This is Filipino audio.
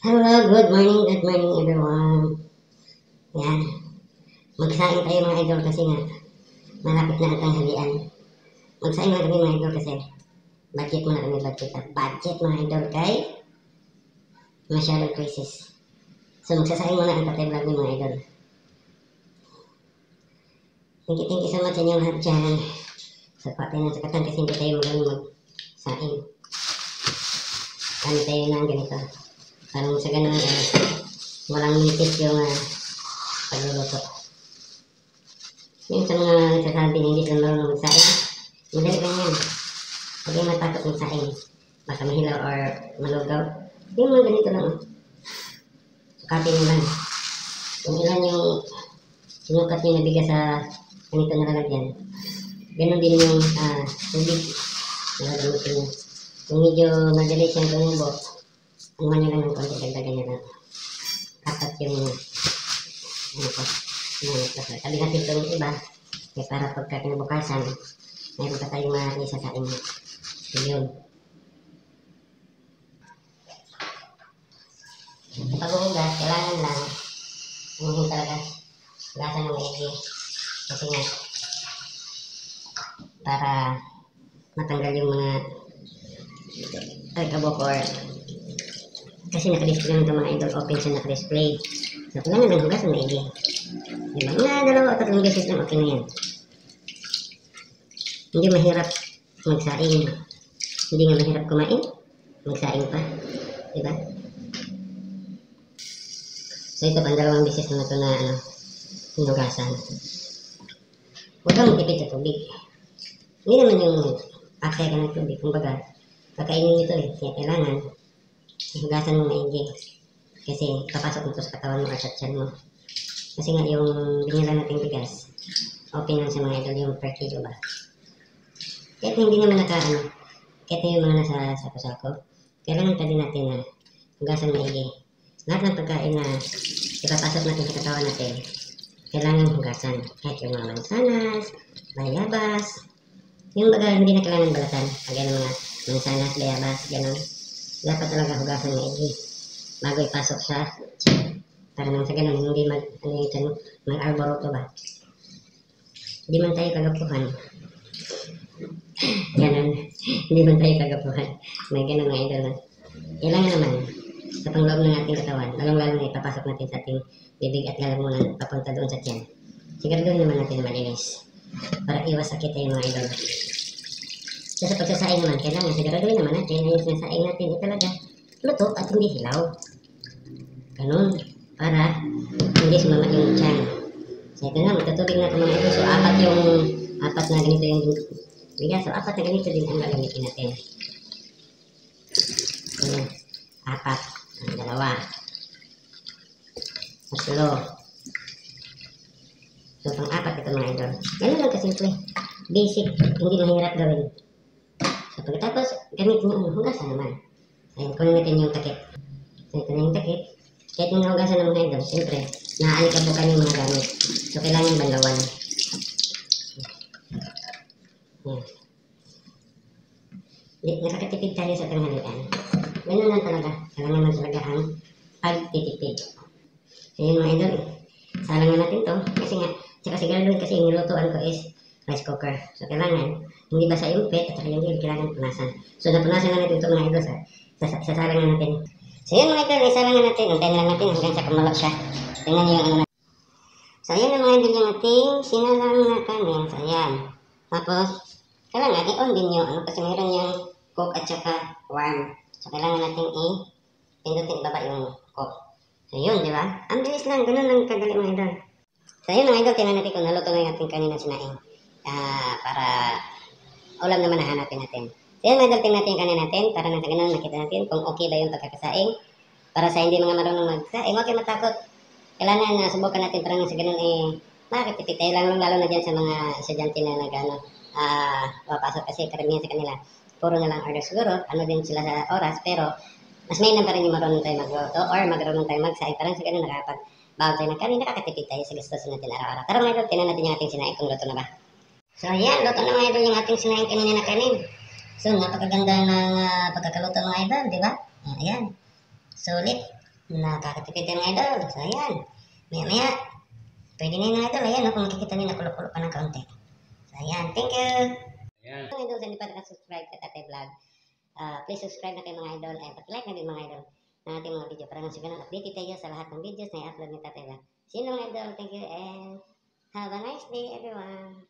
Hello, good morning everyone. Yan, magsaing tayo mga idol kasi nga malapit na ang tanghalian. Magsaing na kami mga idol kasi budget muna kami budget mga idol kay masyadong crisis. So magsasaing muna ang Tatay Vlog ni mga idol. Thank you so much sa inyong lahat dyan. Sa pati ng sakatan kasi hindi tayo magaling magsaing. Kami tayo ng ganito. Parang sa ganun walang mitis yung pagluluto. Yung sa mga nagsasabi na hindi sila marunong magsaing, madali lang yan. Huwag yung matakot magsaing. Baka mahilaw or malugaw. Yung mga ganito lang. Sukatin nyo lang. Kung ilan yung sinukat nyo na bigas sa ganito na lalagyan. Ganon din yung tubig. Nalagamitin nyo. Kung medyo madali siyang tumubo, umuha nyo lang ng konti, dagdagan nyo lang. Kapat yung sabi natin itong iba, kaya para pagka kinabukasan, mayroon pa tayong isa sa inyo. Yun. Pag uugas, kailangan lang umuhin talaga. Hugasan ng maigi. Kasi nga, para matanggal yung mga kabok or kasi naka-display lang ito mga idol, open siya naka-display. So, kailangan lang hugasan maigi. Diba? Mga 2 o 3 beses lang, okay na yan. Hindi mahirap magsaing. Hindi nga mahirap kumain, magsaing pa. Diba? So, ito pa, 2 beses na ito na hinugasan. Huwag kang magtipid sa tubig. Hindi naman yung aksaya ka ng tubig. Kumbaga, kakainin nito kaya kailangan hugasan mo maigi. Kasi papasok nito sa katawan mo or sa tiyan mo. Kasi nga yung binila nating bigas, open lang sa mga idol yung per kilo ba. Kahit hindi naman kahit yung mga nasa sako-sako, kailangan pa din natin na hugasan maigi. Lahat ng pagkain na ipapasok natin sa katawan natin, kailangan hugasan. Kahit yung mga mansanas, bayabas, yung baga hindi na kailangan balatan. Kagaya ng mga mansanas, bayabas, gano'n. Dapat talaga hugasan maigi bago ipasok sa tiyan. Para nang sa ganun, hindi mag-arboroto ba? Hindi man tayo kagapuhan. Ganun. Hindi man tayo kagapuhan. May ganun mga idol. Kailangan naman, sa pangloob ng ating katawan, lalong-lalo na ipapasok natin sa ating bibig at lalamunan papunta doon sa tiyan. Siguraduhin naman natin malinis. Para iwas sakit tayo mga idol. So, sa pagsasaing naman, kailangan siguraduhin naman natin na yung sinasaing natin talaga luto at hindi hilaw. Ganun. Para hindi sumama yung tiyan. So ito na, magtutubig na ito mga ito. So apat na ganito yung bigas. So 4 na ganito din ang gagamitin natin. Ayan, 4, 2, 3. So pang-4 ito mga idol. Ganun lang kasimple. Basic, hindi mahirap gawin. So pagkatapos, gamitin yung hugasan naman. Ayan, kunin natin yung takip. So ito na yung takip. Kahit yung nahugasan ng mga idol, siyempre, naaalikabukan yung mga gamit. So, kailangan banlawan. Yan. Nakakatipid tayo sa tanghalian. Ganun lang talaga. Kailangan lang talaga ang pagtitipid. So, yun mga idol. Salangan natin to. Kasi nga, tsaka siguro kasi yung nilutuan ko is rice cooker. So, kailangan, hindi basa yung pet at saka yung gilid, kailangan punasan. So, napunasan na natin ito mga idol sa salangan natin. So yun mga idol, isalangan natin. Antayin na lang natin hanggang sa kumulok siya. Tingnan nyo yung natin. So yun ang mga idol yung ating sinalang na kanin. So yan. Tapos, kailangan i-on din nyo. Kasi mayroon yung cook at saka warm. So kailangan natin pindutin baba yung cook. So yun, di ba? Ang bilis lang. Ganun lang kadali mga idol. So yun mga idol, tingnan natin kung naluto na yung ating kanin na sinaing. Para ulam naman na hanapin natin. So yan mga idol, tingnan natin yung kanin natin para nang sa ganun nakita natin kung okay ba yung pagkakasaing. Para sa hindi mga marunong magsaing, huwag kayo matakot. Kailangan subukan natin para nang sa ganun makakatipid tayo lalo na dyan sa mga estudyante na papasok kasi karamihan sa kanila. Puro na lang order siguro, din sila sa oras, pero mas may pa rin yung marunong tayo magluto or marunong tayo magsaing. Parang sa ganun nakakapag-bawal tayo ng kanin, nakakatipid tayo sa gusto natin araw-araw. Tara mga idol, tingnan natin yung ating sinaing kung luto na ba. So ayan, luto na mga idol yung ating sinaing kanina na kanin. So, napakaganda ng pagkakaluto mga idol, di ba? Ayan. Sulit. Nakakatipid yan mga idol. So ayan, maya-maya, pwede na yun mga idol. Ayan, kung makikita nyo, nakulo-kulo pa ng kaunti. So ayan, thank you. Ayan. Mga idol, sa hindi pa nakasubscribe sa Tatay Vlog, please subscribe na kayo mga idol. Ay, pag-like na din mga idol ng ating mga video para nang sigaran updated tayo sa lahat ng videos na i-upload ni Tatay Vlog. See you mga idol. Thank you and have a nice day everyone.